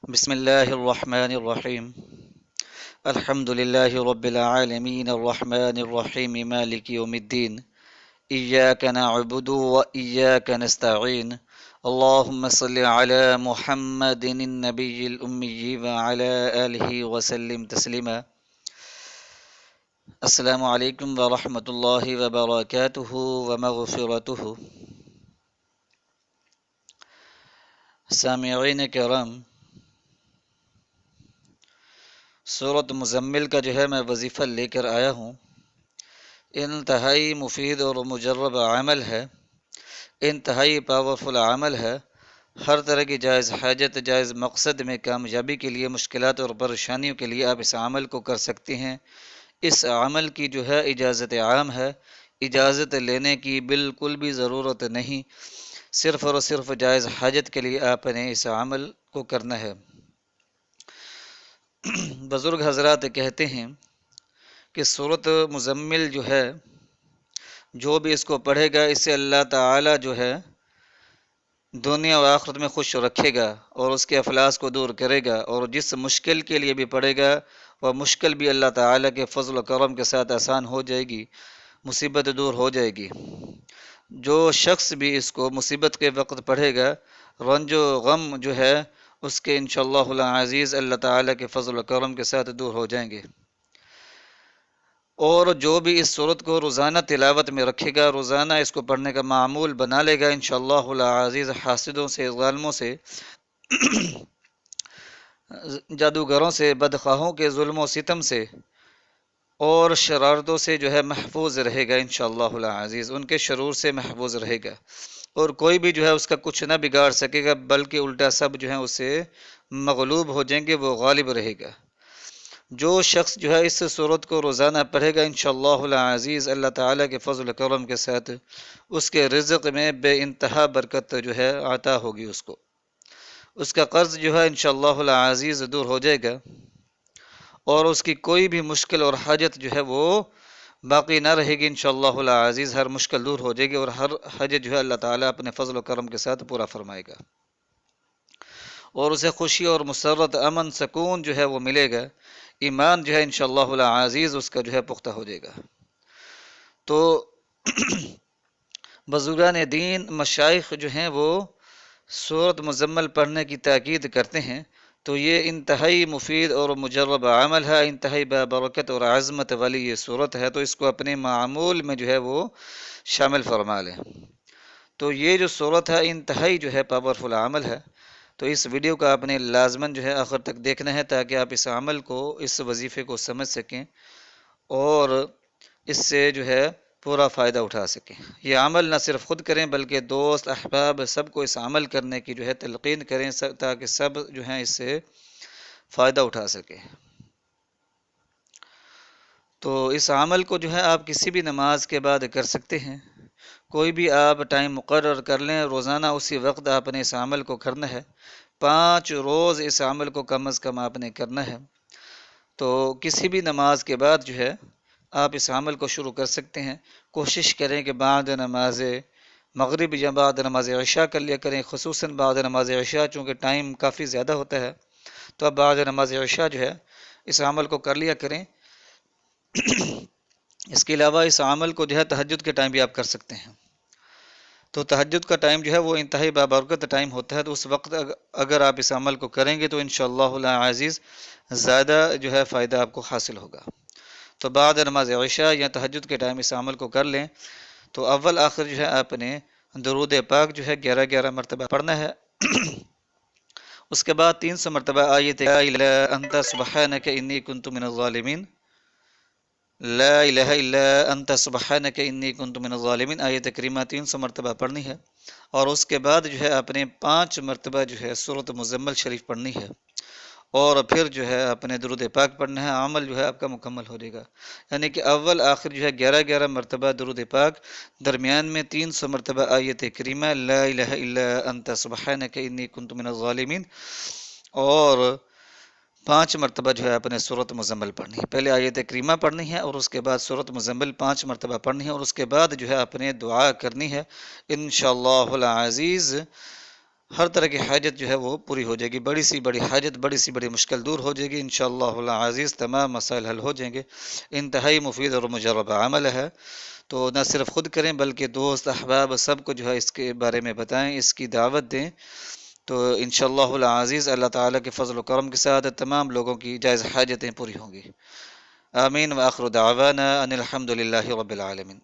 بسم الله الرحمن الرحيم. الحمد لله رب العالمين الرحمن الرحيم مالك يوم الدين. إياك نعبد وإياك نستعين. اللهم صل على محمد النبي الأمي وعلى آله وسلم تسليما. السلام عليكم ورحمة الله وبركاته ومغفرته. سامعین کرام، سورۃ مزمل کا جو ہے میں وظیفہ لے کر آیا ہوں۔ انتہائی مفید اور مجرب عمل ہے، انتہائی پاورفل عمل ہے۔ ہر طرح کی جائز حاجت، جائز مقصد میں کامیابی کے لیے، مشکلات اور پریشانیوں کے لیے آپ اس عمل کو کر سکتے ہیں۔ اس عمل کی جو ہے اجازت عام ہے، اجازت لینے کی بالکل بھی ضرورت نہیں، صرف اور صرف جائز حاجت کے لیے آپ نے اس عمل کو کرنا ہے۔ بزرگ حضرات کہتے ہیں کہ سورۃ مزمل جو ہے، جو بھی اس کو پڑھے گا، اس سے اللہ تعالی جو ہے دنیا و آخرت میں خوش رکھے گا اور اس کے افلاس کو دور کرے گا، اور جس مشکل کے لیے بھی پڑھے گا وہ مشکل بھی اللہ تعالی کے فضل و کرم کے ساتھ آسان ہو جائے گی، مصیبت دور ہو جائے گی۔ جو شخص بھی اس کو مصیبت کے وقت پڑھے گا، رنج و غم جو ہے اس کے انشاءاللہ العزیز اللہ تعالی کے فضل و کرم کے ساتھ دور ہو جائیں گے۔ اور جو بھی اس صورت کو روزانہ تلاوت میں رکھے گا، روزانہ اس کو پڑھنے کا معمول بنا لے گا، انشاءاللہ العزیز حاسدوں سے، ظالموں سے، جادوگروں سے، بدخواہوں کے ظلم و ستم سے اور شرارتوں سے جو ہے محفوظ رہے گا، انشاءاللہ العزیز ان کے شرور سے محفوظ رہے گا، اور کوئی بھی جو ہے اس کا کچھ نہ بگاڑ سکے گا، بلکہ الٹا سب جو ہے اس سے مغلوب ہو جائیں گے، وہ غالب رہے گا۔ جو شخص جو ہے اس صورت کو روزانہ پڑھے گا، انشاءاللہ العزیز اللہ تعالیٰ کے فضل و کرم کے ساتھ اس کے رزق میں بے انتہا برکت جو ہے عطا ہوگی، اس کا قرض جو ہے انشاءاللہ العزیز دور ہو جائے گا، اور اس کی کوئی بھی مشکل اور حاجت جو ہے وہ باقی نہ رہے گی، انشاءاللہ العزیز ہر مشکل دور ہو جائے گی، اور ہر حاجت جو ہے اللہ تعالیٰ اپنے فضل و کرم کے ساتھ پورا فرمائے گا، اور اسے خوشی اور مسرت، امن، سکون جو ہے وہ ملے گا، ایمان جو ہے انشاءاللہ العزیز اس کا جو ہے پختہ ہو جائے گا۔ تو بزرگان دین، مشائخ جو ہیں وہ سورۃ مزمل پڑھنے کی تاکید کرتے ہیں، تو یہ انتہائی مفید اور مجرب عمل ہے، انتہائی بابرکت اور عظمت والی یہ سورت ہے، تو اس کو اپنے معمول میں جو ہے وہ شامل فرما لیں۔ تو یہ جو سورت ہے انتہائی جو ہے پاورفل عمل ہے، تو اس ویڈیو کا آپ نے لازماً جو ہے آخر تک دیکھنا ہے، تاکہ آپ اس عمل کو، اس وظیفے کو سمجھ سکیں اور اس سے جو ہے پورا فائدہ اٹھا سکیں۔ یہ عمل نہ صرف خود کریں بلکہ دوست، احباب سب کو اس عمل کرنے کی جو ہے تلقین کریں، تاکہ سب جو ہیں اس سے فائدہ اٹھا سکیں۔ تو اس عمل کو جو ہے آپ کسی بھی نماز کے بعد کر سکتے ہیں، کوئی بھی آپ ٹائم مقرر کر لیں، روزانہ اسی وقت آپ نے اس عمل کو کرنا ہے، 5 روز اس عمل کو کم از کم آپ نے کرنا ہے۔ تو کسی بھی نماز کے بعد جو ہے آپ اس عمل کو شروع کر سکتے ہیں۔ کوشش کریں کہ بعد نماز مغرب یا بعد نماز عشاء کر لیا کریں، خصوصاً بعد نماز عشاء، چونکہ ٹائم کافی زیادہ ہوتا ہے، تو اب بعد نماز عشاء جو ہے اس عمل کو کر لیا کریں۔ اس کے علاوہ اس عمل کو جو ہے تہجد کے ٹائم بھی آپ کر سکتے ہیں۔ تو تہجد کا ٹائم جو ہے وہ انتہائی بابرکت ٹائم ہوتا ہے، تو اس وقت اگر آپ اس عمل کو کریں گے تو انشاءاللہ العزیز زیادہ جو ہے فائدہ آپ کو حاصل ہوگا۔ تو بعد نماز عشاء یا تہجد کے ٹائم اس عمل کو کر لیں، تو اول آخر جو ہے آپ نے درود پاک جو ہے 11 مرتبہ پڑھنا ہے۔ اس کے بعد 300 مرتبہ آیت لا الہ الا انت سبحانک انی کنت من الظالمین، لا الہ الا انت سبحانک انی کنت من الظالمین، آیت کریمہ 300 مرتبہ پڑھنی ہے، اور اس کے بعد جو ہے آپ نے 5 مرتبہ جو ہے سورۃ مزمل شریف پڑھنی ہے، اور پھر جو ہے آپ نے درود پاک پڑھنا ہے، عمل جو ہے آپ کا مکمل ہو جائے گا۔ یعنی کہ اول آخر جو ہے 11 مرتبہ درود پاک، درمیان میں 300 مرتبہ آیت کریمہ لا الہ الا انت سبحانک انی کنت من الظالمین، اور 5 مرتبہ جو ہے آپ نے سورۃ مزمل پڑھنی ہے۔ پہلے آیت کریمہ پڑھنی ہے، اور اس کے بعد سورۃ مزمل 5 مرتبہ پڑھنی ہے، اور اس کے بعد جو ہے آپ نے دعا کرنی ہے، انشاءاللہ العزیز ہر طرح کی حاجت جو ہے وہ پوری ہو جائے گی، بڑی سی بڑی حاجت، بڑی سی بڑی مشکل دور ہو جائے گی انشاءاللہ العزیز، تمام مسائل حل ہو جائیں گے۔ انتہائی مفید اور مجربہ عمل ہے، تو نہ صرف خود کریں بلکہ دوست احباب سب کو جو ہے اس کے بارے میں بتائیں، اس کی دعوت دیں، تو انشاءاللہ العزیز اللہ تعالیٰ کے فضل و کرم کے ساتھ تمام لوگوں کی جائز حاجتیں پوری ہوں گی۔ آمین وآخر دعوانا ان الحمد للہ رب العالمین۔